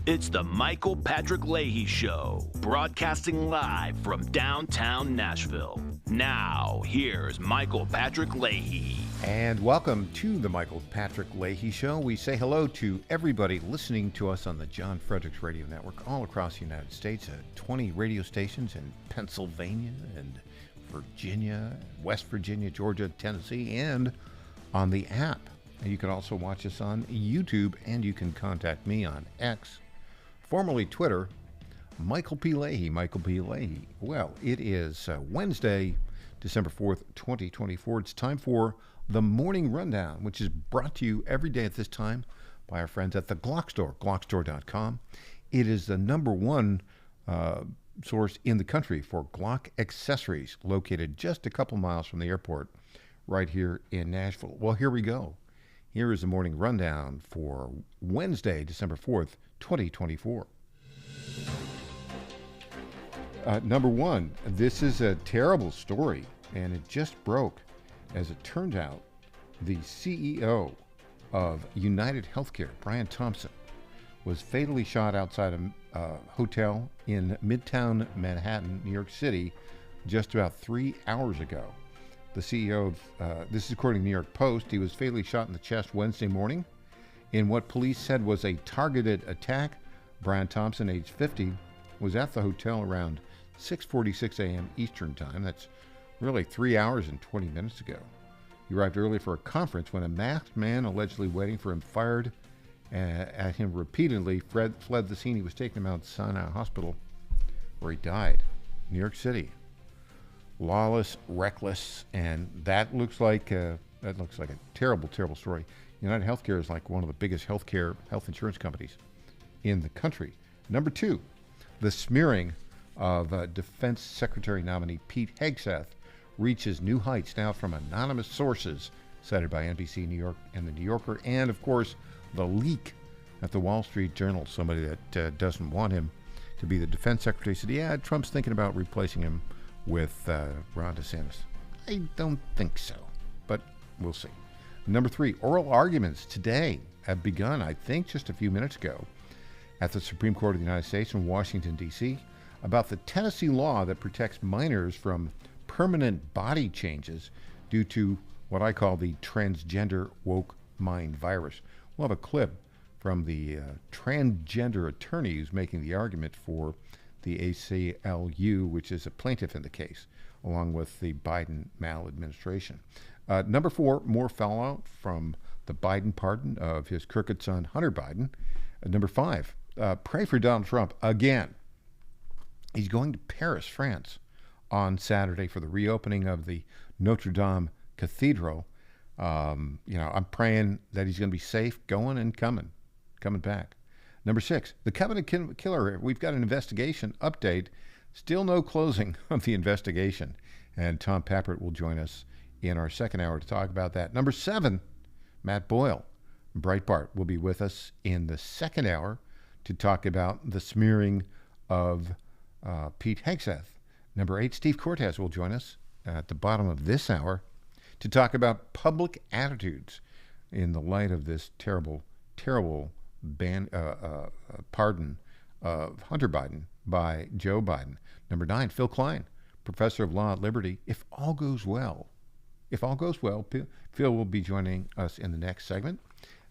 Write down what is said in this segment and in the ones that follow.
It's the Michael Patrick Leahy Show, broadcasting live from downtown Nashville. Now, here's Michael Patrick Leahy. And welcome to the Michael Patrick Leahy Show. We say hello to everybody listening to us on the John Fredericks Radio Network all across the United States, 20 radio stations in Pennsylvania and Virginia, West Virginia, Georgia, Tennessee, and on the app. And you can also watch us on YouTube, and you can contact me on X, formerly Twitter, Michael P. Leahy, Michael P. Leahy. Well, it is Wednesday, December 4th, 2024. It's time for the Morning Rundown, which is brought to you every day at this time by our friends at the Glock Store, glockstore.com. It is the number one source in the country for Glock accessories, located just a couple miles from the airport right here in Nashville. Well, here we go. Here is the Morning Rundown for Wednesday, December 4th, 2024. Number one, this is a terrible story, and it just broke. As it turned out, the CEO of United Healthcare, Brian Thompson, was fatally shot outside a hotel in Midtown Manhattan, New York City, just about 3 hours ago. The CEO of, this is according to New York Post, he was fatally shot in the chest Wednesday morning in what police said was a targeted attack. Brian Thompson, age 50, was at the hotel around 6:46 a.m. Eastern Time. That's really 3 hours and 20 minutes ago. He arrived early for a conference when a masked man allegedly waiting for him fired at him repeatedly, fled the scene. He was taken to Mount Sinai Hospital, where he died. New York City. Lawless, reckless, and that looks like a terrible, terrible story. United Healthcare is like one of the biggest health insurance companies in the country. Number two, the smearing of Defense Secretary nominee Pete Hegseth reaches new heights now from anonymous sources cited by NBC New York and the New Yorker, and of course the leak at the Wall Street Journal. Somebody that doesn't want him to be the defense secretary said, yeah, Trump's thinking about replacing him with Ron DeSantis. I don't think so, but we'll see. Number three, oral arguments today have begun, I think just a few minutes ago, at the Supreme Court of the United States in Washington, D.C., about the Tennessee law that protects minors from permanent body changes due to what I call the transgender woke mind virus. We'll have a clip from the transgender attorney who's making the argument for the ACLU, which is a plaintiff in the case, along with the Biden maladministration. Number four, more fallout from the Biden pardon of his crooked son, Hunter Biden. Number five, pray for Donald Trump again. He's going to Paris, France, on Saturday for the reopening of the Notre Dame Cathedral. I'm praying that he's going to be safe going and coming back. Number six, the Covenant Killer. We've got an investigation update. Still no closing of the investigation. And Tom Pappert will join us in our second hour to talk about that. Number seven, Matt Boyle, Breitbart, will be with us in the second hour to talk about the smearing of Pete Hegseth. Number eight, Steve Cortez will join us at the bottom of this hour to talk about public attitudes in the light of this terrible, terrible pardon of Hunter Biden by Joe Biden. Number nine, Phil Klein, professor of law at Liberty. If all goes well, Phil will be joining us in the next segment.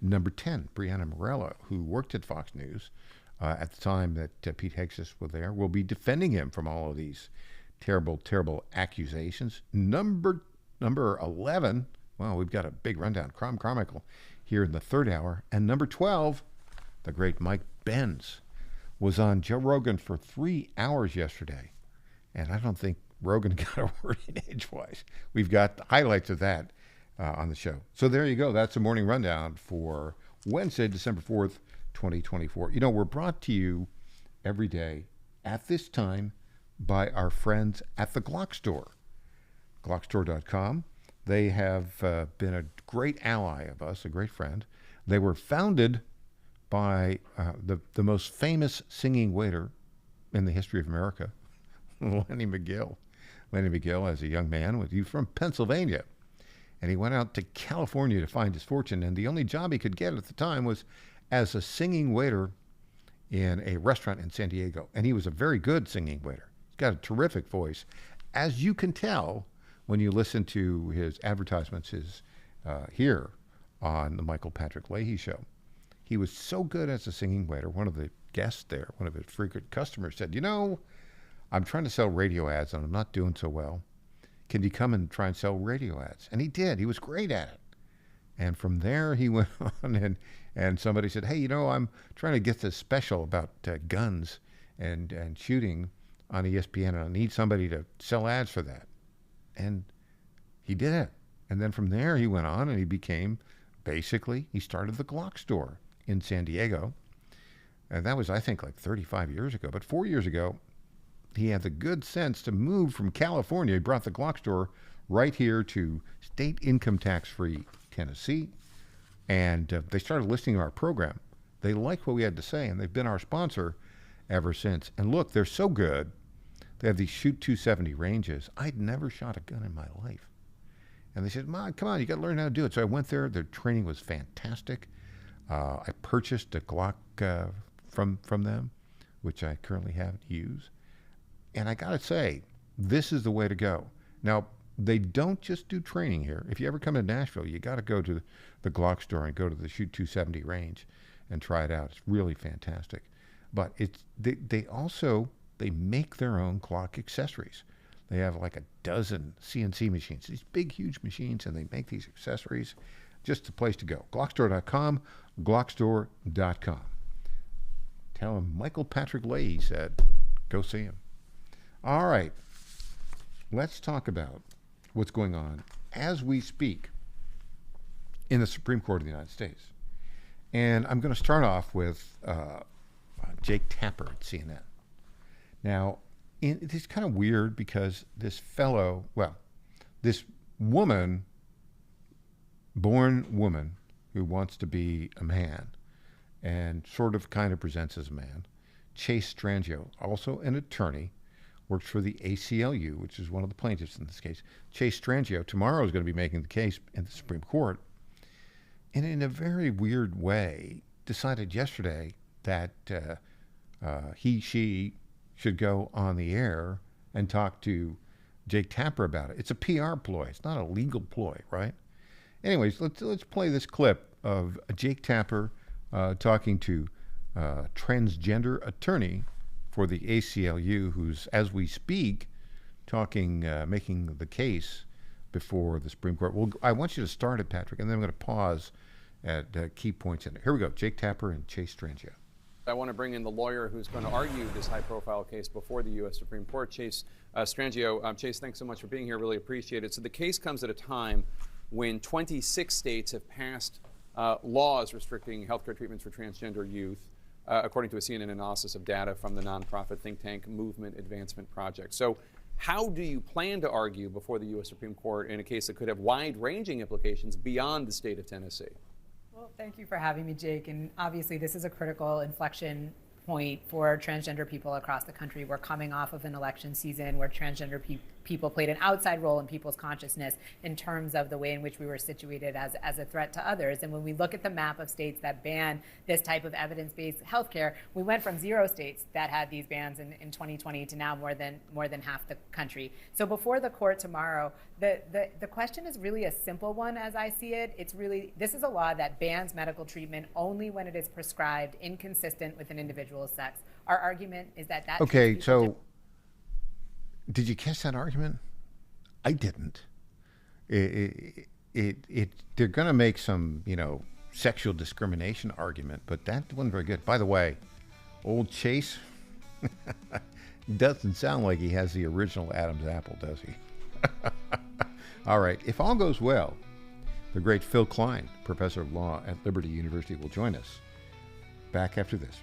Number 10, Brianna Morella, who worked at Fox News at the time that Pete Hegseth was there, will be defending him from all of these terrible, terrible accusations. Number 11, well, we've got a big rundown. Crom Carmichael here in the third hour. And number 12, the great Mike Benz was on Joe Rogan for 3 hours yesterday. And I don't think Rogan got a word in edgewise. We've got the highlights of that on the show. So there you go. That's a morning rundown for Wednesday, December 4th, 2024. We're brought to you every day at this time by our friends at the Glock Store, glockstore.com. They have been a great ally of us, a great friend. They were founded by the most famous singing waiter in the history of America, Lenny McGill. Lenny McGill, as a young man, he was from Pennsylvania, and he went out to California to find his fortune, and the only job he could get at the time was as a singing waiter in a restaurant in San Diego, and he was a very good singing waiter. He's got a terrific voice, as you can tell when you listen to his advertisements here on the Michael Patrick Leahy Show. He was so good as a singing waiter. One of the guests there, one of his frequent customers, said, I'm trying to sell radio ads and I'm not doing so well. Can you come and try and sell radio ads? And he did. He was great at it. And from there, he went on and somebody said, hey, I'm trying to get this special about guns and shooting on ESPN, and I need somebody to sell ads for that. And he did it. And then from there, he went on and he started the Glock store in San Diego. And that was, I think, like 35 years ago. But 4 years ago, he had the good sense to move from California. He brought the Glock store right here to state income tax-free Tennessee. And they started listening to our program. They liked what we had to say, and they've been our sponsor ever since. And look, they're so good. They have these Shoot 270 ranges. I'd never shot a gun in my life. And they said, come on, you got to learn how to do it. So I went there. Their training was fantastic. I purchased a Glock from them, which I currently haven't used. And I got to say, this is the way to go. Now, they don't just do training here. If you ever come to Nashville, you got to go to the Glock store and go to the Shoot 270 range and try it out. It's really fantastic. But they make their own Glock accessories. They have like a dozen CNC machines, these big, huge machines, and they make these accessories. Just the place to go. Glockstore.com, Glockstore.com. Tell him Michael Patrick Leahy said, go see him. All right. Let's talk about what's going on as we speak in the Supreme Court of the United States. And I'm going to start off with Jake Tapper at CNN. Now, it's kind of weird because this woman, born woman who wants to be a man and sort of kind of presents as a man, Chase Strangio, also an attorney, works for the ACLU, which is one of the plaintiffs in this case. Chase Strangio tomorrow is going to be making the case in the Supreme Court, and in a very weird way decided yesterday that she should go on the air and talk to Jake Tapper about it. It's a PR ploy. It's not a legal ploy, right? Anyways, let's play this clip of Jake Tapper talking to a transgender attorney for the ACLU, who's, as we speak, making the case before the Supreme Court. Well, I want you to start it, Patrick, and then I'm going to pause at key points in it. Here we go. Jake Tapper and Chase Strangio. I want to bring in the lawyer who's going to argue this high-profile case before the U.S. Supreme Court, Chase Strangio. Chase, thanks so much for being here. Really appreciate it. So the case comes at a time when 26 states have passed laws restricting healthcare treatments for transgender youth, according to a CNN analysis of data from the nonprofit think tank Movement Advancement Project. So how do you plan to argue before the U.S. Supreme Court in a case that could have wide-ranging implications beyond the state of Tennessee? Well, thank you for having me, Jake. And obviously, this is a critical inflection point for transgender people across the country. We're coming off of an election season where transgender people played an outside role in people's consciousness in terms of the way in which we were situated as a threat to others. And when we look at the map of states that ban this type of evidence-based healthcare, we went from 0 states that had these bans in 2020 to now more than half the country. So before the court tomorrow, the question is really a simple one as I see it. This is a law that bans medical treatment only when it is prescribed inconsistent with an individual's sex. Our argument is that Okay, so did you catch that argument? I didn't. They're going to make some, sexual discrimination argument, but that wasn't very good. By the way, old Chase doesn't sound like he has the original Adam's apple, does he? All right. If all goes well, the great Phil Klein, professor of law at Liberty University, will join us. Back after this.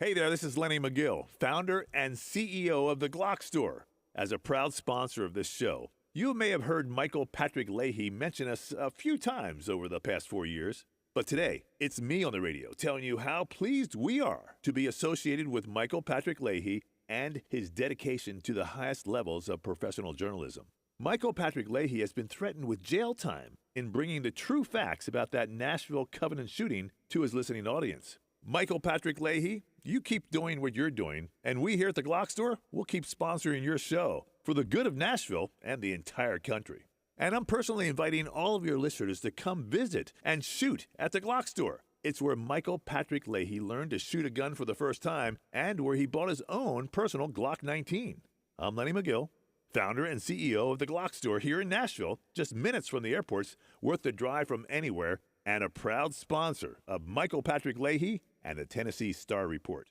Hey there, this is Lenny McGill, founder and CEO of The Glock Store. As a proud sponsor of this show, you may have heard Michael Patrick Leahy mention us a few times over the past 4 years. But today, it's me on the radio telling you how pleased we are to be associated with Michael Patrick Leahy and his dedication to the highest levels of professional journalism. Michael Patrick Leahy has been threatened with jail time in bringing the true facts about that Nashville Covenant shooting to his listening audience. Michael Patrick Leahy, you keep doing what you're doing, and we here at the Glock Store will keep sponsoring your show for the good of Nashville and the entire country. And I'm personally inviting all of your listeners to come visit and shoot at the Glock Store. It's where Michael Patrick Leahy learned to shoot a gun for the first time and where he bought his own personal Glock 19. I'm Lenny McGill, founder and CEO of the Glock Store here in Nashville, just minutes from the airports, worth the drive from anywhere, and a proud sponsor of Michael Patrick Leahy and the Tennessee Star Report.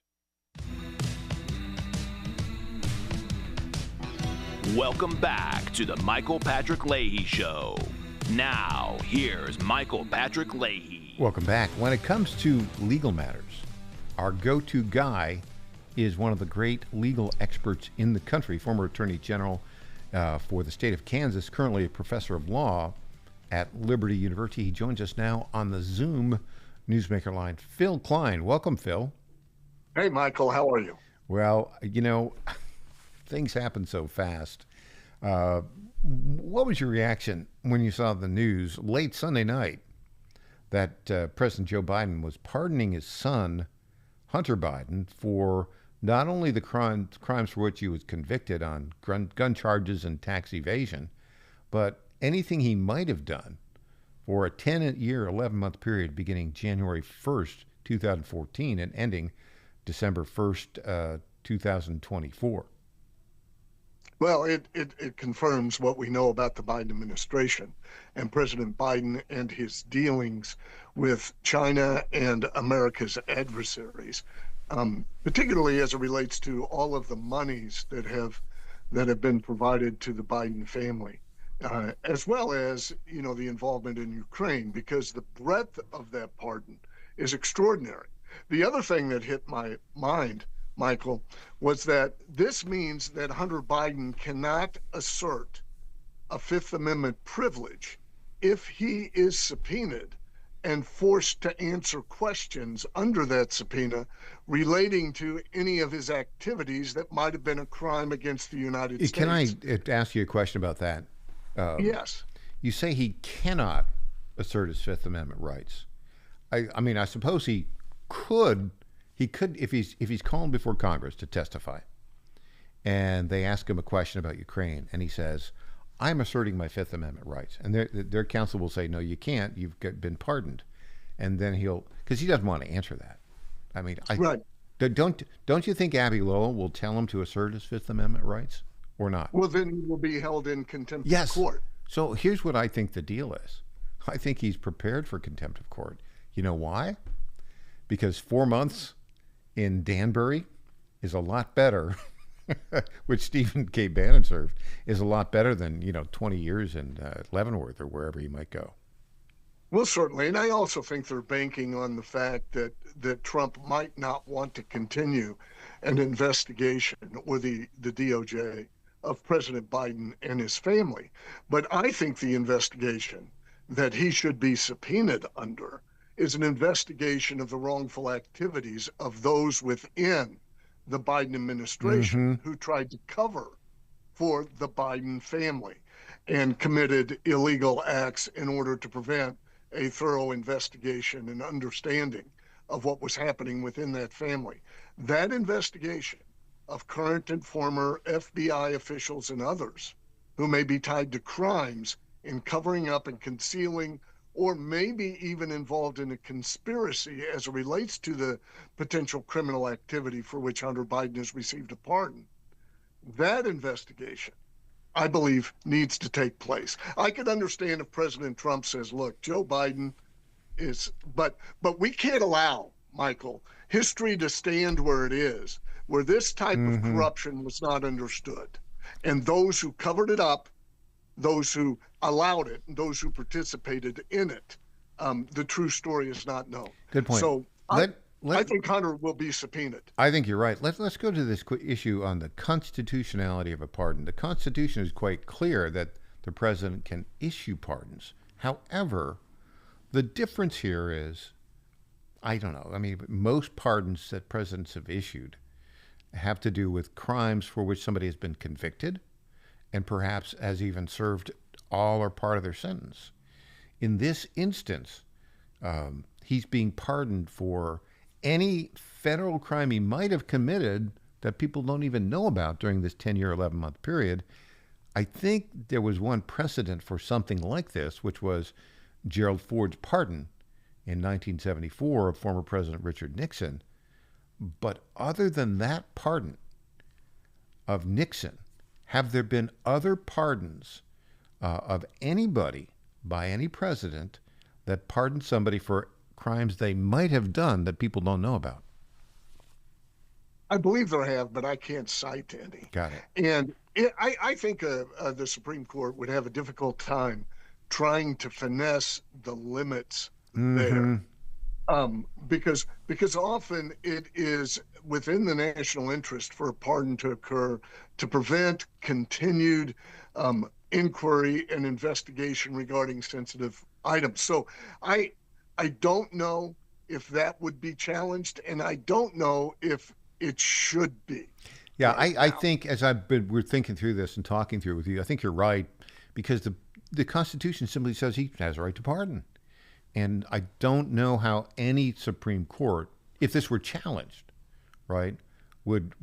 Welcome back to the Michael Patrick Leahy Show. Now, here's Michael Patrick Leahy. Welcome back. When it comes to legal matters, our go-to guy is one of the great legal experts in the country, former Attorney General for the state of Kansas, currently a professor of law at Liberty University. He joins us now on the Zoom Newsmaker line. Phil Klein. Welcome, Phil. Hey, Michael. How are you? Well, things happen so fast. What was your reaction when you saw the news late Sunday night that President Joe Biden was pardoning his son, Hunter Biden, for not only the crimes for which he was convicted on gun charges and tax evasion, but anything he might have done for a 10-year, 11-month period beginning January 1st, 2014 and ending December 1st, 2024? Well, it confirms what we know about the Biden administration and President Biden and his dealings with China and America's adversaries, particularly as it relates to all of the monies that have been provided to the Biden family, as well as the involvement in Ukraine, because the breadth of that pardon is extraordinary. The other thing that hit my mind, Michael, was that this means that Hunter Biden cannot assert a Fifth Amendment privilege if he is subpoenaed and forced to answer questions under that subpoena relating to any of his activities that might have been a crime against the United States. Can I ask you a question about that? Yes. You say he cannot assert his Fifth Amendment rights. I mean, I suppose he could if he's called before Congress to testify, and they ask him a question about Ukraine, and he says, "I'm asserting my Fifth Amendment rights," and their counsel will say, "No, you can't. You've been pardoned," and then because he doesn't want to answer that. I mean, right. Don't you think Abby Lowell will tell him to assert his Fifth Amendment rights or not? Well, then he will be held in contempt yes. of court. So here's what I think the deal is. I think he's prepared for contempt of court. You know why? Because 4 months in Danbury is a lot better, which Stephen K. Bannon served, is a lot better than 20 years in Leavenworth or wherever he might go. Well, certainly, and I also think they're banking on the fact that Trump might not want to continue an investigation, or the DOJ, of President Biden and his family. But I think the investigation that he should be subpoenaed under is an investigation of the wrongful activities of those within the Biden administration who tried to cover for the Biden family and committed illegal acts in order to prevent a thorough investigation and understanding of what was happening within that family. That investigation of current and former FBI officials and others who may be tied to crimes in covering up and concealing, or maybe even involved in a conspiracy as it relates to the potential criminal activity for which Hunter Biden has received a pardon. That investigation, I believe, needs to take place. I could understand if President Trump says, look, Joe Biden is, but we can't allow, Michael, history to stand where it is, where this type of corruption was not understood. And those who covered it up, those who allowed it, and those who participated in it, the true story is not known. Good point. So I think Hunter will be subpoenaed. I think you're right. Let's go to this issue on the constitutionality of a pardon. The Constitution is quite clear that the president can issue pardons. However, the difference here is, I don't know. I mean, most pardons that presidents have issued have to do with crimes for which somebody has been convicted and perhaps has even served all or part of their sentence. In this instance, he's being pardoned for any federal crime he might have committed that people don't even know about during this 10-year, 11-month period. I think there was one precedent for something like this, which was Gerald Ford's pardon in 1974 of former President Richard Nixon. But other than that pardon of Nixon, have there been other pardons of anybody by any president that pardoned somebody for crimes they might have done that people don't know about? I believe there have, but I can't cite any. Got it. And I think the Supreme Court would have a difficult time trying to finesse the limits there. Because often it is within the national interest for a pardon to occur to prevent continued inquiry and investigation regarding sensitive items. So I don't know if that would be challenged, and I don't know if it should be. Yeah, I think as we're thinking through this and talking through it with you, I think you're right, because the Constitution simply says he has a right to pardon. And I don't know how any Supreme Court, if this were challenged, right, would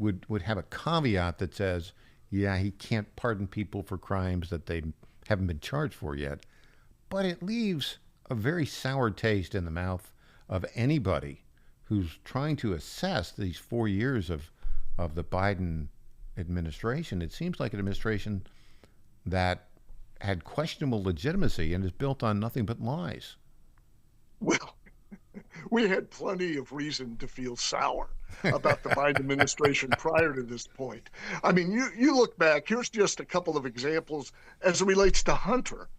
have a caveat that says, yeah, he can't pardon people for crimes that they haven't been charged for yet. But it leaves a very sour taste in the mouth of anybody who's trying to assess these 4 years of the Biden administration. It seems like an administration that had questionable legitimacy and is built on nothing but lies. Well, we had plenty of reason to feel sour about the Biden administration prior to this point. I mean, you look back, here's just a couple of examples as it relates to Hunter.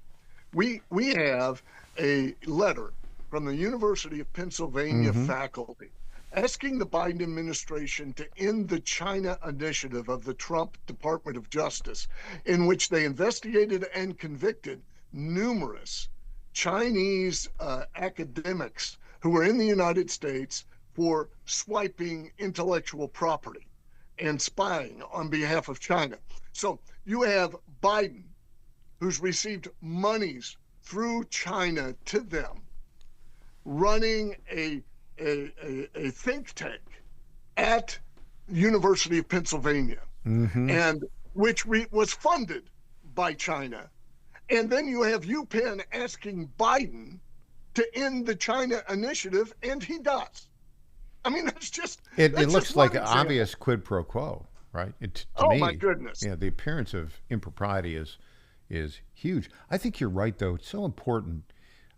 We have a letter from the University of Pennsylvania faculty asking the Biden administration to end the China initiative of the Trump Department of Justice, in which they investigated and convicted numerous Chinese academics who were in the United States for swiping intellectual property and spying on behalf of China. So you have Biden, who's received monies through China to them, running a think tank at University of Pennsylvania, and which was funded by China. And then you have UPenn asking Biden to end the China initiative, and he does. I mean, that's just it that's looks just like one an example. obvious quid pro quo, right? Oh, me, my goodness. Yeah, the appearance of impropriety is huge. I think you're right, though. It's so important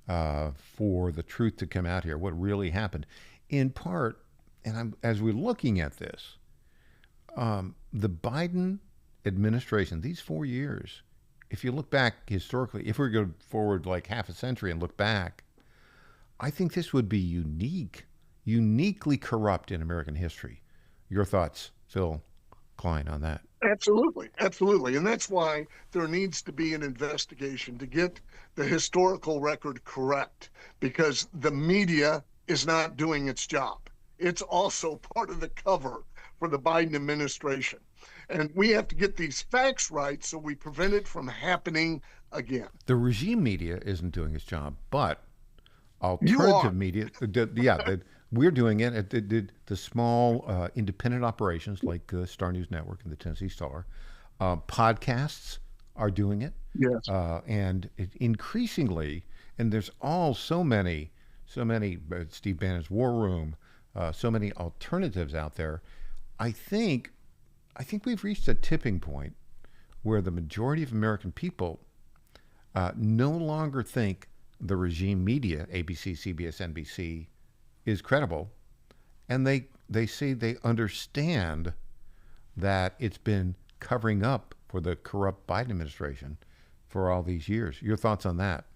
for the truth to come out here, what really happened. In part, and as we're looking at this, the Biden administration, these 4 years, if you look back historically, if we go forward like half a century and look back, I think this would be uniquely corrupt in American history. Your thoughts, Phil Klein, on that? Absolutely, absolutely. And that's why there needs to be an investigation to get the historical record correct, because the media is not doing its job. It's also part of the cover for the Biden administration. And we have to get these facts right so we prevent it from happening again. The regime media isn't doing its job, but alternative media, we're doing it. The small independent operations like Star News Network and the Tennessee Star, podcasts are doing it. Yes. And increasingly, and there's so many, Steve Bannon's War Room, so many alternatives out there. I think we've reached a tipping point where the majority of American people no longer think the regime media, ABC, CBS, NBC, is credible, and they say they understand that it's been covering up for the corrupt Biden administration for all these years. Your thoughts on that?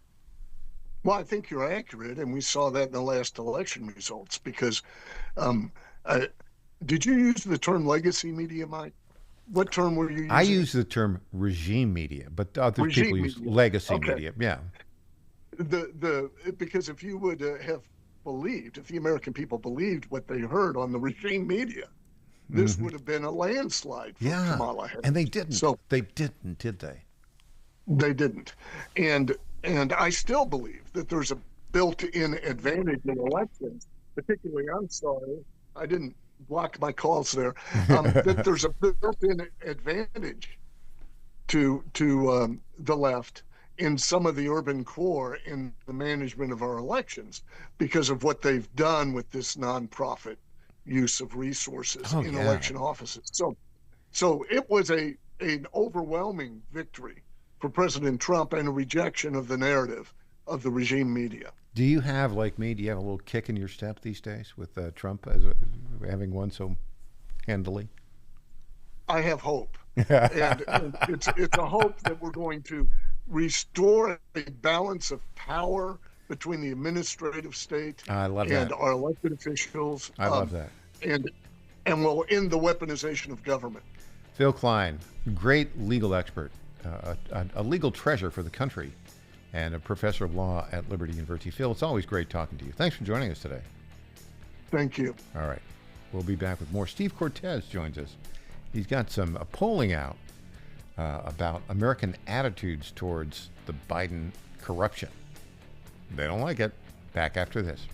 Well, I think you're accurate, and we saw that in the last election results because um, I, did you use the term legacy media, Mike? What term were you I using? use the term regime media, but other people Regime use media. legacy Okay. media. Yeah. Because if you would have believed, if the American people believed what they heard on the regime media, this Hmm. would have been a landslide for Yeah. Kamala Harris. And they didn't. So They didn't, did they? they didn't. And and I still believe that there's a built-in advantage in elections, particularly, I'm sorry, I didn't block my calls there, that there's a built-in advantage to the left in some of the urban core in the management of our elections because of what they've done with this nonprofit use of resources Oh, in yeah. election offices. So it was an overwhelming victory for President Trump and a rejection of the narrative of the regime media. Do you have, like me, do you have a little kick in your step these days with Trump having won so handily? I have hope, and it's a hope that we're going to restore a balance of power between the administrative state I love and that. our elected officials, I love that. and and will end the weaponization of government. Phil Klein, great legal expert, a legal treasure for the country, and a professor of law at Liberty University. Phil, it's always great talking to you. Thanks for joining us today. Thank you. All right. We'll be back with more. Steve Cortez joins us. He's got some polling out about American attitudes towards the Biden corruption. They don't like it. Back after this.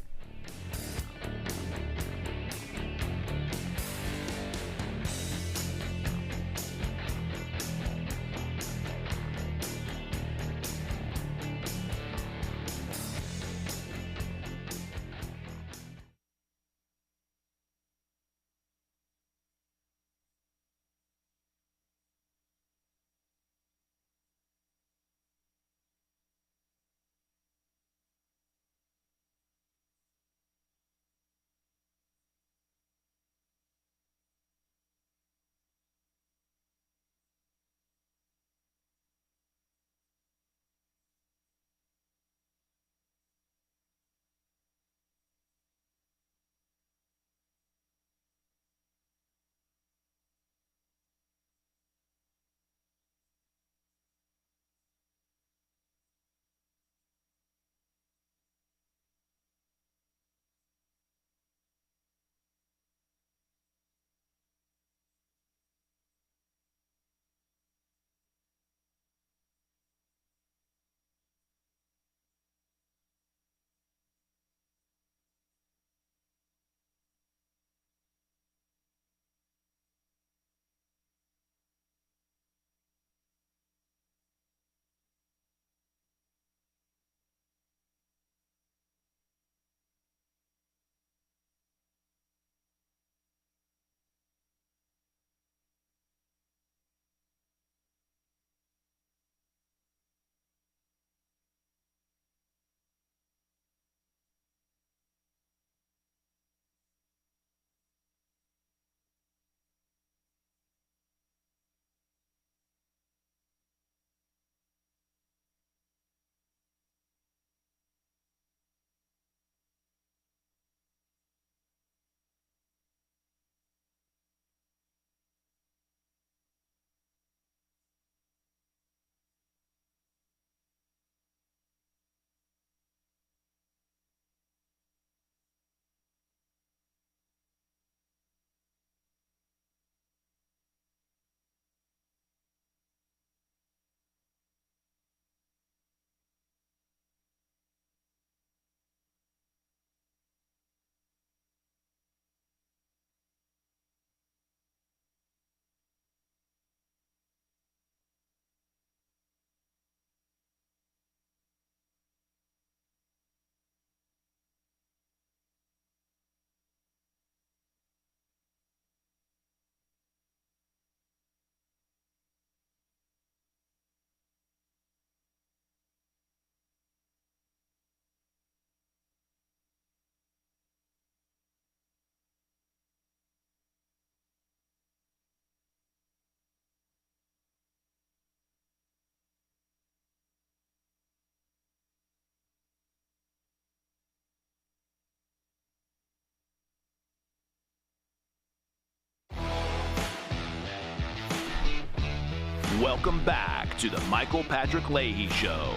Welcome back to the Michael Patrick Leahy Show.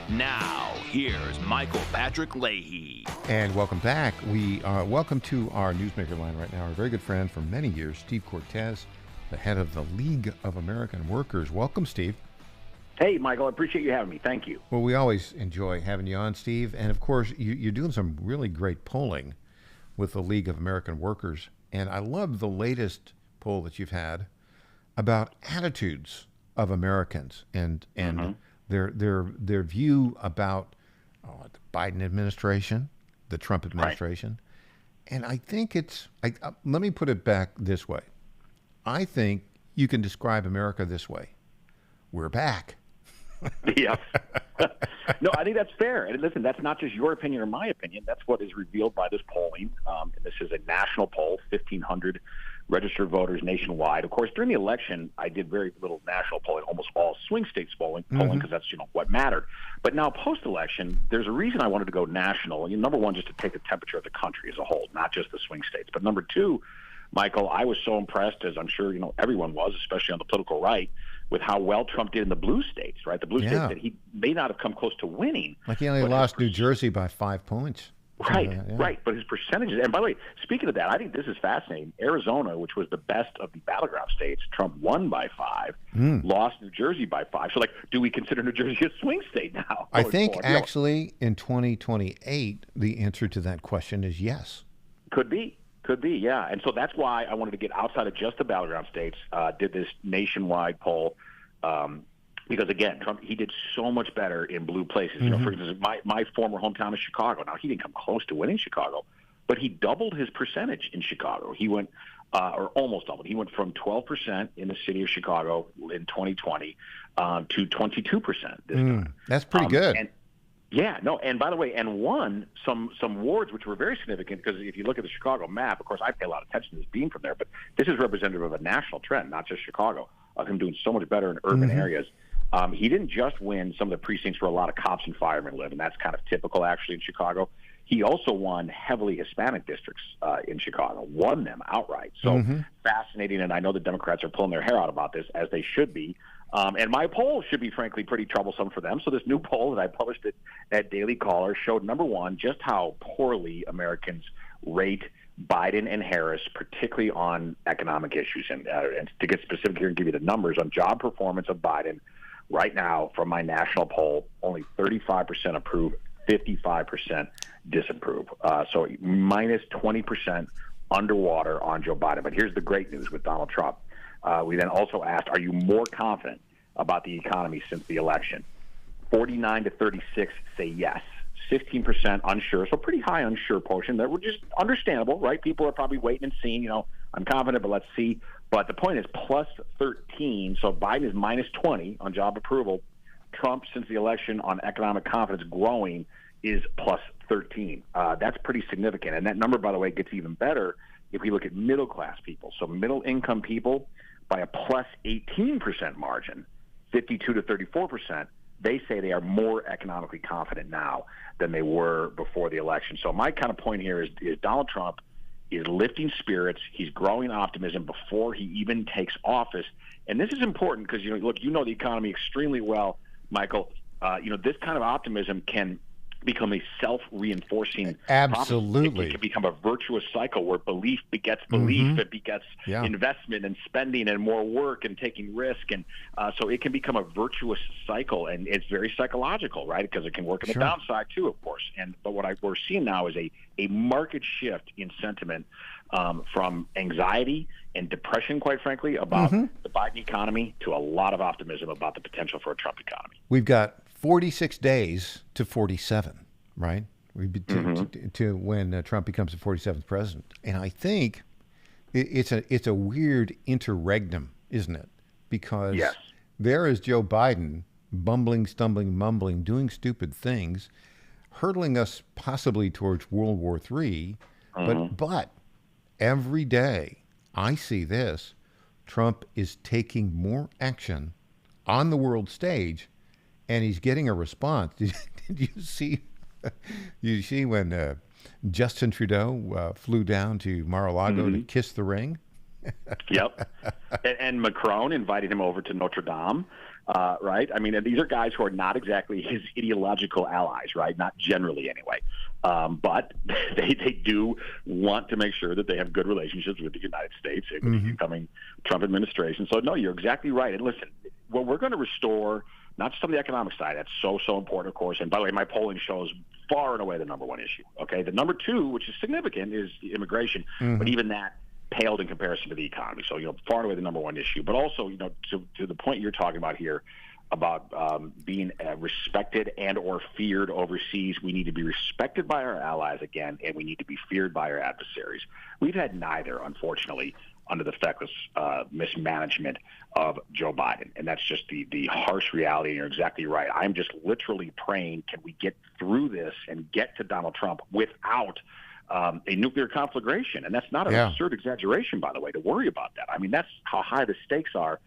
Now, here's Michael Patrick Leahy. And welcome back. We welcome to our newsmaker line right now, our very good friend for many years, Steve Cortez, the head of the League of American Workers. Welcome, Steve. Hey, Michael, I appreciate you having me. Thank you. Well, we always enjoy having you on, Steve. And of course, you're doing some really great polling with the League of American Workers. And I love the latest poll that you've had about attitudes of Americans and their view about the Biden administration, the Trump administration. Right. And I think let me put it back this way. I think you can describe America this way. We're back. Yeah. No, I think that's fair. And listen, that's not just your opinion or my opinion. That's what is revealed by this polling. And this is a national poll, 1,500 registered voters nationwide. Of course, during the election, I did very little national polling, almost all swing states polling because that's what mattered. But now post-election, there's a reason I wanted to go national. And number one, just to take the temperature of the country as a whole, not just the swing states. But number two, Michael, I was so impressed, as I'm sure everyone was, especially on the political right, with how well Trump did in the blue states, right? The blue states that he may not have come close to winning. Like he only lost New Jersey by 5 points. Right, right. But his percentages, and by the way, speaking of that, I think this is fascinating. Arizona, which was the best of the battleground states, Trump won by 5, lost New Jersey by 5. So, do we consider New Jersey a swing state now? I think actually in 2028, the answer to that question is yes. Could be, yeah. And so that's why I wanted to get outside of just the battleground states, did this nationwide poll. Because again, Trump, he did so much better in blue places. For instance, my former hometown is Chicago. Now, he didn't come close to winning Chicago, but he doubled his percentage in Chicago. He went, or almost doubled. He went from 12% in the city of Chicago in 2020 to 22% this time. That's pretty good. And by the way, and won some wards which were very significant, because if you look at the Chicago map, of course, I pay a lot of attention to this being from there, but this is representative of a national trend, not just Chicago, of him doing so much better in urban areas. He didn't just win some of the precincts where a lot of cops and firemen live, and that's kind of typical actually in Chicago. He also won heavily Hispanic districts in Chicago, won them outright. So fascinating, and I know the Democrats are pulling their hair out about this, as they should be. And my poll should be, frankly, pretty troublesome for them. So this new poll that I published at Daily Caller showed, number one, just how poorly Americans rate Biden and Harris, particularly on economic issues. And to get specific here and give you the numbers on job performance of Biden, right now, from my national poll, only 35% approve, 55% disapprove. So minus 20% underwater on Joe Biden. But here's the great news with Donald Trump. We then also asked, are you more confident about the economy since the election? 49 to 36 say yes. 15% unsure, so pretty high unsure portion. That were just understandable, right? People are probably waiting and seeing, I'm confident, but let's see. But the point is plus 13, so Biden is minus 20 on job approval. Trump, since the election, on economic confidence growing, is plus 13. That's pretty significant. And that number, by the way, gets even better if we look at middle-class people. So middle-income people, by a plus 18% margin, 52 to 34%, they say they are more economically confident now than they were before the election. So my kind of point here is Donald Trump is lifting spirits. He's growing optimism before he even takes office. And this is important because, look, the economy extremely well, Michael. This kind of optimism can become a self-reinforcing Absolutely. It can become a virtuous cycle where belief begets belief. It begets investment and spending and more work and taking risk. And so it can become a virtuous cycle. And it's very psychological, right? Because it can work on the downside too, of course. But what we're seeing now is a market shift in sentiment from anxiety and depression, quite frankly, about the Biden economy to a lot of optimism about the potential for a Trump economy. We've got 46 days to 47, right? To when Trump becomes the 47th president. And I think it's a weird interregnum, isn't it? Because there is Joe Biden bumbling, stumbling, mumbling, doing stupid things, hurtling us possibly towards World War III. But every day I see this, Trump is taking more action on the world stage, and he's getting a response. Did you see? You see when Justin Trudeau flew down to Mar-a-Lago to kiss the ring? Yep. And Macron invited him over to Notre Dame, right? I mean, and these are guys who are not exactly his ideological allies, right? Not generally, anyway. But they do want to make sure that they have good relationships with the United States and with the incoming Trump administration. So, no, you're exactly right. And listen, what we're going to restore, not just on the economic side, that's so important, of course. And by the way, my polling shows far and away the number one issue. Okay, the number two, which is significant, is immigration. But even that paled in comparison to the economy. So, far and away the number one issue. But also, to the point you're talking about here about being respected and or feared overseas, we need to be respected by our allies again, and we need to be feared by our adversaries. We've had neither, unfortunately, under the feckless mismanagement of Joe Biden. And that's just the harsh reality. And you're exactly right. I'm just literally praying, can we get through this and get to Donald Trump without a nuclear conflagration? And that's not an absurd exaggeration, by the way, to worry about that. I mean, that's how high the stakes are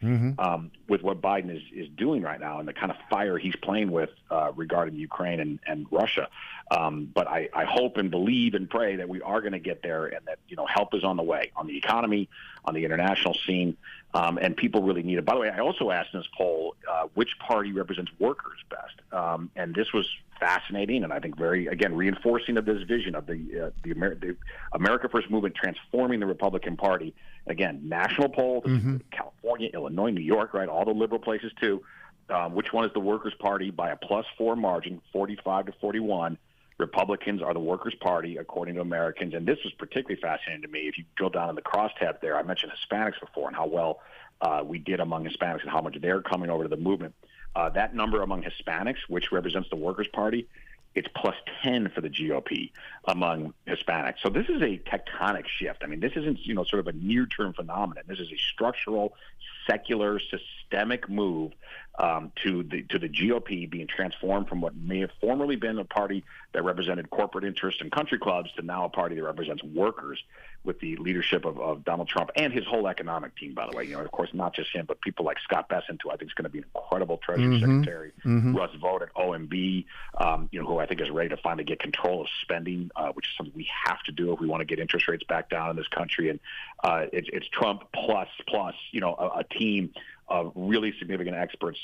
with what Biden is doing right now and the kind of fire he's playing with regarding Ukraine and Russia. But I hope and believe and pray that we are going to get there and that, help is on the way on the economy, on the international scene. And people really need it. By the way, I also asked in this poll which party represents workers best. And this was fascinating and I think very, again, reinforcing of this vision of the America First movement transforming the Republican Party. Again, national poll, California, Illinois, New York, right, all the liberal places too. Which one is the Workers' Party by a +4 margin, 45 to 41. Republicans are the Workers' Party, according to Americans. And this was particularly fascinating to me. If you drill down in the crosstab there, I mentioned Hispanics before and how well we did among Hispanics and how much they're coming over to the movement. That number among Hispanics, which represents the Workers' Party, it's +10 for the GOP among Hispanics. So this is a tectonic shift. I mean, this isn't, sort of a near-term phenomenon. This is a structural, secular, systemic move to the GOP being transformed from what may have formerly been a party that represented corporate interests and country clubs to now a party that represents workers with the leadership of Donald Trump and his whole economic team, by the way. Of course, not just him, but people like Scott Bessent, who I think is going to be an incredible Treasury Secretary, Russ Vought at OMB, who I think is ready to finally get control of spending, which is something we have to do if we want to get interest rates back down in this country. And it's Trump plus, a team of really significant experts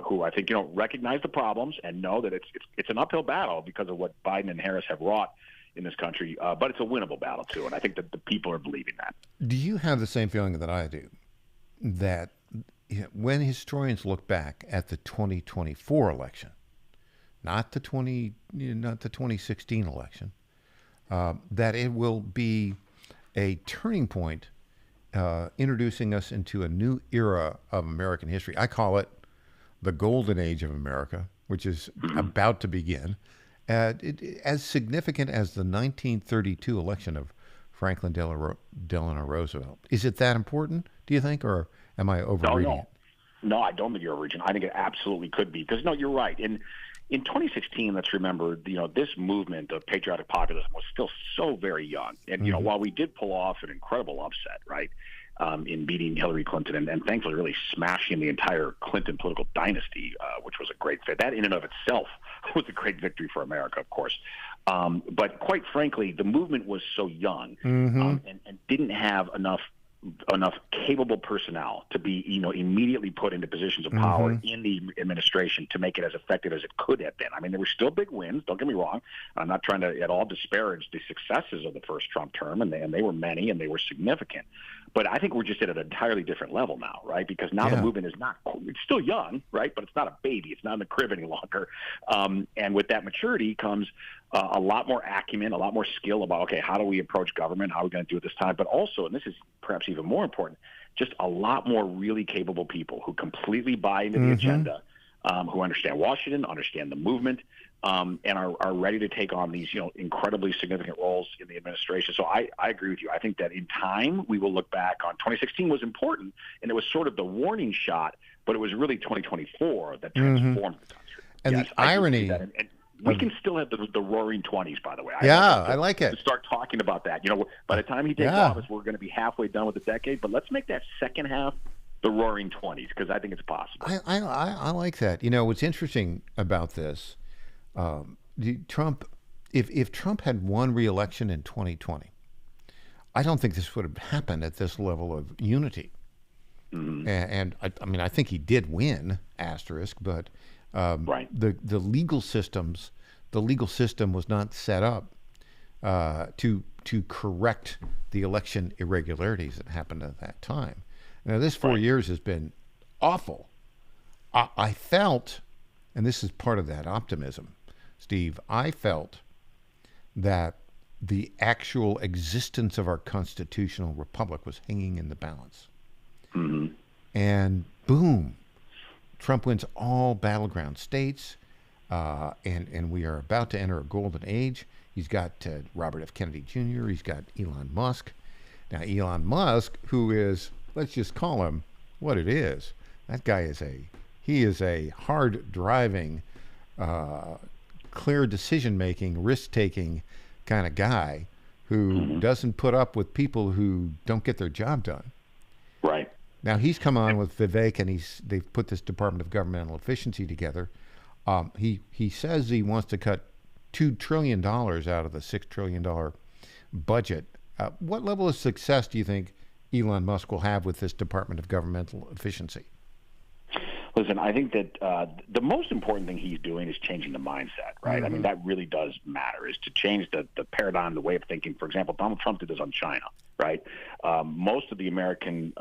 who I think, recognize the problems and know that it's an uphill battle because of what Biden and Harris have wrought in this country, but it's a winnable battle too, and I think that the people are believing that. Do you have the same feeling that I do, that when historians look back at the 2024 election, not the 2016 election, that it will be a turning point, introducing us into a new era of American history? I call it the golden age of America, which is about to begin. As significant as the 1932 election of Franklin Delano Roosevelt. Is it that important, do you think, or am I overreading it? No, I don't think you're overreading. I think it absolutely could be. Because, you're right. In 2016, let's remember, this movement of patriotic populism was still so very young. And, while we did pull off an incredible upset, right, in beating Hillary Clinton and thankfully really smashing the entire Clinton political dynasty, which was a great fit. That in and of itself was a great victory for America, of course. But quite frankly, the movement was so young and didn't have enough capable personnel to be, immediately put into positions of power in the administration to make it as effective as it could have been. I mean, there were still big wins. Don't get me wrong. I'm not trying to at all disparage the successes of the first Trump term, and they were many and they were significant. But I think we're just at an entirely different level now, right? Because now the movement is it's still young, right? But it's not a baby. It's not in the crib any longer. And with that maturity comes a lot more acumen, a lot more skill about, okay, how do we approach government? How are we going to do it this time? But also, and this is perhaps even more important, just a lot more really capable people who completely buy into the agenda, who understand Washington, understand the movement, and are ready to take on these, incredibly significant roles in the administration. So I agree with you. I think that in time we will look back on 2016 was important, and it was sort of the warning shot, but it was really 2024 that transformed the country. And the irony. And we can still have the roaring 20s, by the way. I like it. To start talking about that. By the time he takes office, we're going to be halfway done with the decade, but let's make that second half the roaring 20s, because I think it's possible. I like that. What's interesting about this, Trump, if Trump had won re-election in 2020, I don't think this would have happened at this level of unity. And I mean, I think he did win, asterisk, but Right. the legal system was not set up to correct the election irregularities that happened at that time. Now, this 4 years has been awful. I felt, and this is part of that optimism, Steve, I felt that the actual existence of our constitutional republic was hanging in the balance. And boom, Trump wins all battleground states, and we are about to enter a golden age. He's got Robert F. Kennedy Jr., he's got Elon Musk. Now, Elon Musk, who is, let's just call him what it is, that guy is a hard-driving, clear decision-making, risk-taking kind of guy who doesn't put up with people who don't get their job done. Right. Now, he's come on with Vivek, and they've put this Department of Governmental Efficiency together. He says he wants to cut $2 trillion out of the $6 trillion budget. What level of success do you think Elon Musk will have with this Department of Governmental Efficiency? Listen, I think that the most important thing he's doing is changing the mindset, right? I mean, that really does matter, is to change the paradigm, the way of thinking. For example, Donald Trump did this on China, right? Most of the American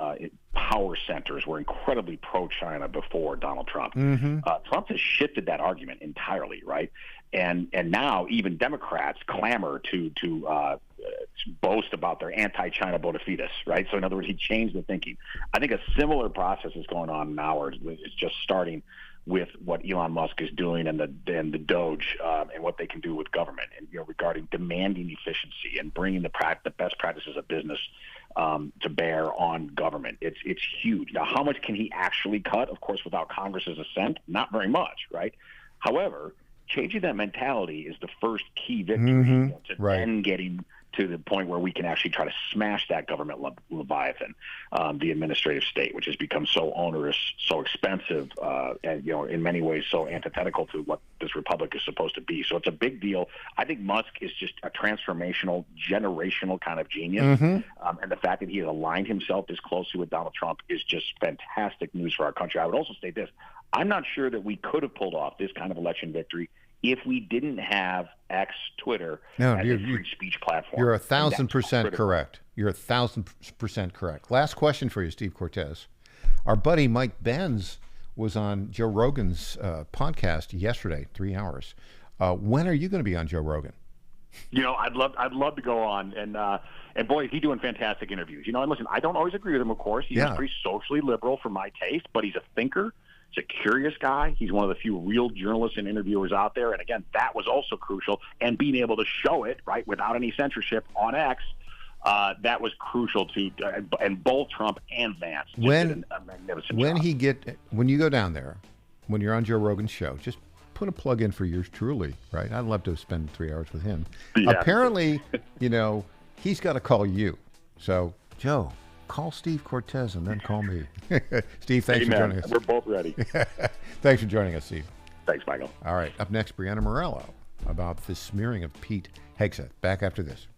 power centers were incredibly pro-China before Donald Trump. Trump has shifted that argument entirely, right? And now even Democrats clamor to boast about their anti-China bona fides, right? So in other words, he changed the thinking. I think a similar process is going on now, or is just starting with what Elon Musk is doing and the Doge and what they can do with government, and regarding demanding efficiency and bringing the best practices of business to bear on government. It's huge. Now, how much can he actually cut? Of course, without Congress's assent, not very much, right? However, changing that mentality is the first key victory to then getting to the point where we can actually try to smash that government leviathan, the administrative state, which has become so onerous, so expensive, and in many ways so antithetical to what this republic is supposed to be. So it's a big deal. I think Musk is just a transformational, generational kind of genius, and the fact that he has aligned himself this closely with Donald Trump is just fantastic news for our country. I would also state this: I'm not sure that we could have pulled off this kind of election victory if we didn't have X, Twitter, as a free speech platform. You're 1,000% correct. You're 1,000% correct. Last question for you, Steve Cortez. Our buddy Mike Benz was on Joe Rogan's podcast yesterday, 3 hours. When are you going to be on Joe Rogan? I'd love to go on, and boy, is he doing fantastic interviews. And listen, I don't always agree with him, of course. He's pretty socially liberal for my taste, but he's a thinker. He's a curious guy. He's one of the few real journalists and interviewers out there. And again, that was also crucial. And being able to show it, right, without any censorship on X, that was crucial to, and both Trump and Vance did a magnificent job. When you go down there, when you're on Joe Rogan's show, just put a plug in for yours truly, right? I'd love to spend 3 hours with him. Yeah. Apparently, he's got to call you. So, Joe, call Steve Cortez and then call me. Steve, thanks for joining us. We're both ready. Thanks for joining us, Steve. Thanks, Michael. All right. Up next, Brianna Morello about the smearing of Pete Hegseth. Back after this.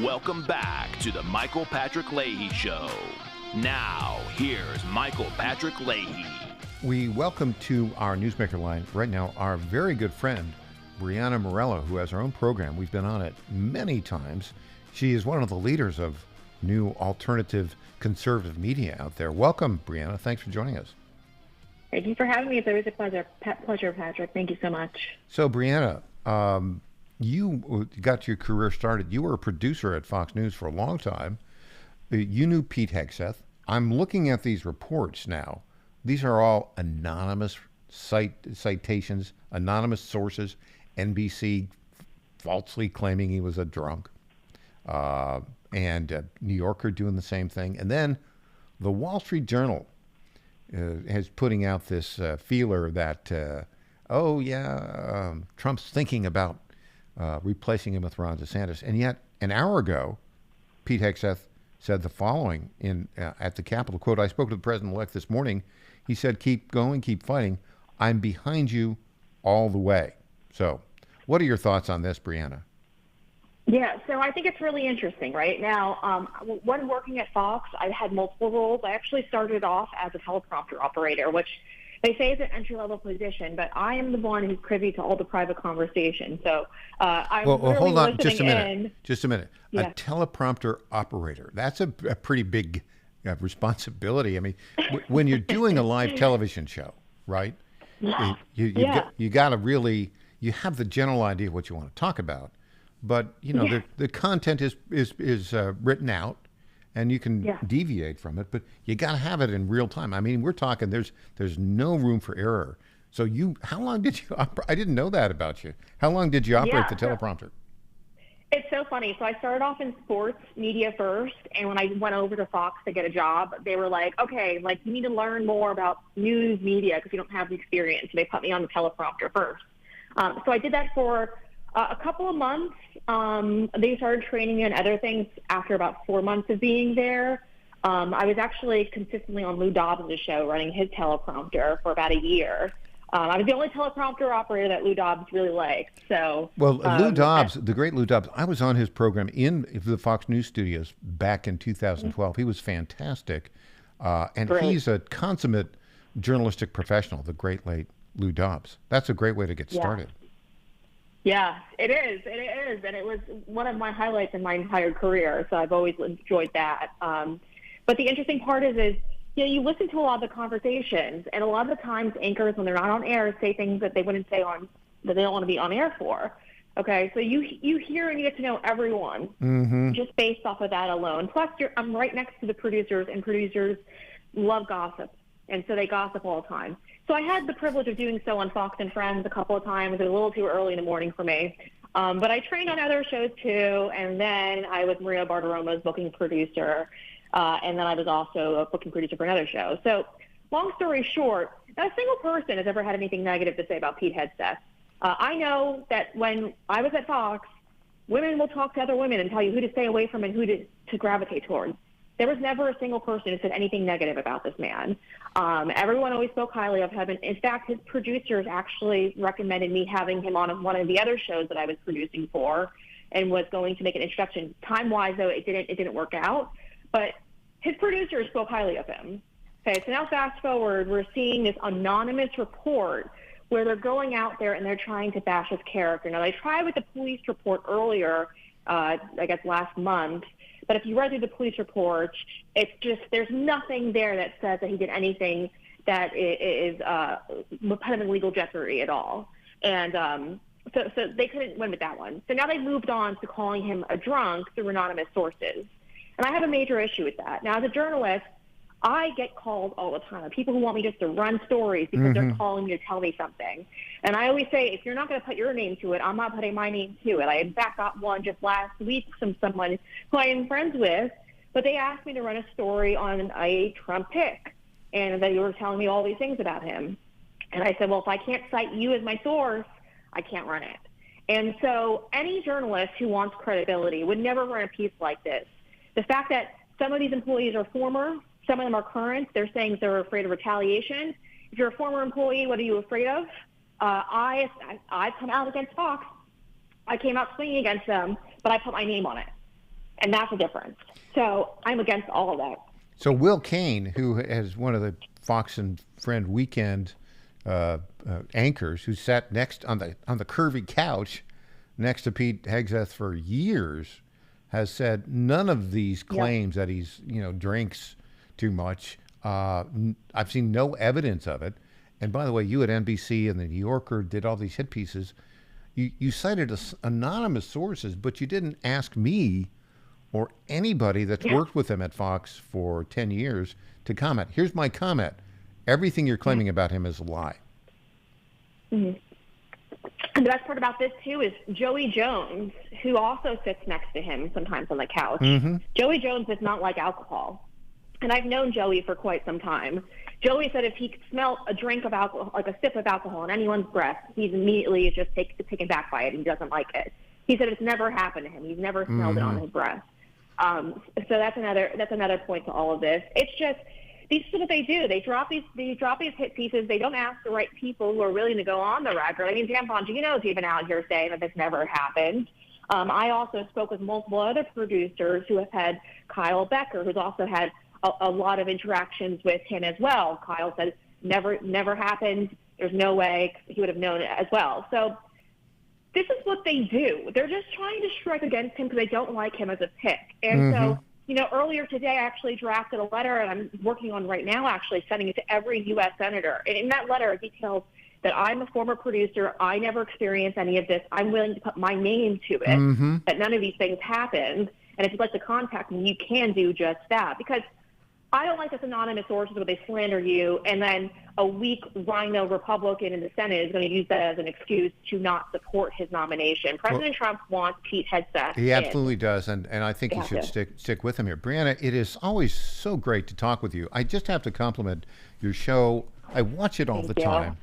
Welcome back to the Michael Patrick Leahy Show. Now, here's Michael Patrick Leahy. We welcome to our Newsmaker line right now our very good friend, Brianna Morello, who has her own program. We've been on it many times. She is one of the leaders of new alternative conservative media out there. Welcome, Brianna. Thanks for joining us. Thank you for having me. It's always a pleasure, Patrick. Thank you so much. So, Brianna, you got your career started. You were a producer at Fox News for a long time. You knew Pete Hegseth. I'm looking at these reports now. These are all anonymous citations, anonymous sources. NBC falsely claiming he was a drunk, and New Yorker doing the same thing. And then the Wall Street Journal is putting out this feeler that, Trump's thinking about replacing him with Ron DeSantis. And yet, an hour ago, Pete Hegseth said the following at the Capitol, quote, "I spoke to the president-elect this morning. He said, keep going, keep fighting. I'm behind you all the way." So what are your thoughts on this, Brianna? Yeah, so I think it's really interesting. Right now, when working at Fox, I had multiple roles. I actually started off as a teleprompter operator, which they say is an entry-level position, but I am the one who's privy to all the private conversation. So I'm really hold on listening just a minute. Yeah. A teleprompter operator. That's a pretty big responsibility. I mean, when you're doing a live television show, right? Yeah. You got to really, you have the general idea of what you want to talk about, but the content is written out, and you can deviate from it, but you got to have it in real time. I mean, we're talking there's no room for error. So how long did you operate? I didn't know that about you. How long did you operate the teleprompter? It's so funny. So I started off in sports media first, and when I went over to Fox to get a job, they were like, okay, you need to learn more about news media because you don't have the experience. So they put me on the teleprompter first. So I did that for a couple of months. They started training me on other things after about 4 months of being there. I was actually consistently on Lou Dobbs' show running his teleprompter for about a year. I was the only teleprompter operator that Lou Dobbs really liked. So, Lou Dobbs, the great Lou Dobbs, I was on his program in the Fox News studios back in 2012. He was fantastic. And Great. He's a consummate journalistic professional, the great late Lou Dobbs. That's a great way to get started. Yeah, it is. It is. And it was one of my highlights in my entire career. So I've always enjoyed that. But the interesting part is you listen to a lot of the conversations, and a lot of the times anchors, when they're not on air, say things that they wouldn't say that they don't want to be on air for. Okay, so you hear and you get to know everyone just based off of that alone. Plus, I'm right next to the producers, and producers love gossip, and so they gossip all the time. So I had the privilege of doing so on Fox and Friends a couple of times. It was a little too early in the morning for me. But I trained on other shows too, and then I was Maria Bartiromo's booking producer. And then I was also a booking producer for another show. So long story short, not a single person has ever had anything negative to say about Pete Hegseth. I know that when I was at Fox, women will talk to other women and tell you who to stay away from and who to gravitate towards. There was never a single person who said anything negative about this man. Everyone always spoke highly of him. And in fact, his producers actually recommended me having him on one of the other shows that I was producing for and was going to make an introduction. Time-wise, though, it didn't work out. But his producers spoke highly of him. Okay, so now fast forward, we're seeing this anonymous report where they're going out there and they're trying to bash his character. Now, they tried with the police report earlier, I guess last month, but if you read through the police report, it's just there's nothing there that says that he did anything that is put him in legal jeopardy at all. And so they couldn't win with that one. So now they moved on to calling him a drunk through anonymous sources. And I have a major issue with that. Now, as a journalist, I get called all the time. People who want me just to run stories because they're calling me to tell me something. And I always say, if you're not going to put your name to it, I'm not putting my name to it. I in fact got one just last week from someone who I am friends with, but they asked me to run a story on a Trump pick. And they were telling me all these things about him. And I said, well, if I can't cite you as my source, I can't run it. And so any journalist who wants credibility would never run a piece like this. The fact that some of these employees are former, some of them are current, they're saying they're afraid of retaliation. If you're a former employee, what are you afraid of? I've come out against Fox. I came out swinging against them, but I put my name on it. And that's the difference. So I'm against all of that. So Will Cain, who has one of the Fox and Friend weekend anchors, who sat next on the curvy couch next to Pete Hegseth for years, has said none of these claims that he's drinks too much. I've seen no evidence of it. And by the way, you at NBC and the New Yorker did all these hit pieces. You cited anonymous sources, but you didn't ask me or anybody that's worked with him at Fox for 10 years to comment. Here's my comment. Everything you're claiming about him is a lie. Mm-hmm. And the best part about this, too, is Joey Jones, who also sits next to him sometimes on the couch. Mm-hmm. Joey Jones does not like alcohol. And I've known Joey for quite some time. Joey said if he could smell a drink of alcohol, like a sip of alcohol in anyone's breath, he's immediately just taken back by it. He doesn't like it. He said it's never happened to him. He's never smelled it on his breath. So that's another point to all of this. It's just, these is what they do. They drop these hit pieces. They don't ask the right people who are willing to go on the record. I mean, Dan Bongino's even out here saying that this never happened. I also spoke with multiple other producers who have had Kyle Becker, who's also had a lot of interactions with him as well. Kyle said never happened. There's no way he would have known it as well. So this is what they do. They're just trying to strike against him because they don't like him as a pick. And so, earlier today I actually drafted a letter, and I'm working on right now actually sending it to every U.S. senator. And in that letter it details that I'm a former producer. I never experienced any of this. I'm willing to put my name to it, that none of these things happened. And if you'd like to contact me, you can do just that. Because I don't like this anonymous sources where they slander you, and then a weak rhino Republican in the Senate is going to use that as an excuse to not support his nomination. President Trump wants Pete Hegseth. He absolutely does, and I think he should stick with him here. Brianna, it is always so great to talk with you. I just have to compliment your show. I watch it all the time.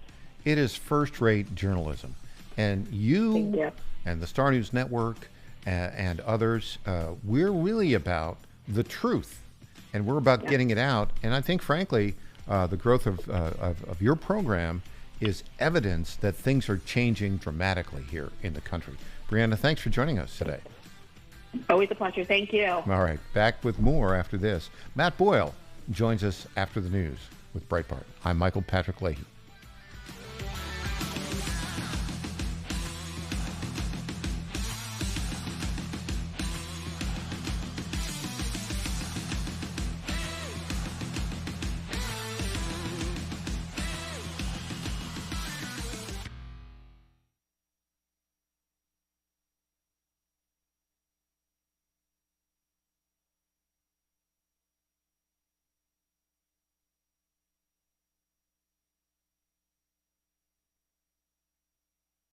It is first-rate journalism, and you and the Star News Network and others, we're really about the truth. And we're about getting it out. And I think, frankly, the growth of your program is evidence that things are changing dramatically here in the country. Brianna, thanks for joining us today. Always a pleasure. Thank you. All right. Back with more after this. Matt Boyle joins us after the news with Breitbart. I'm Michael Patrick Leahy.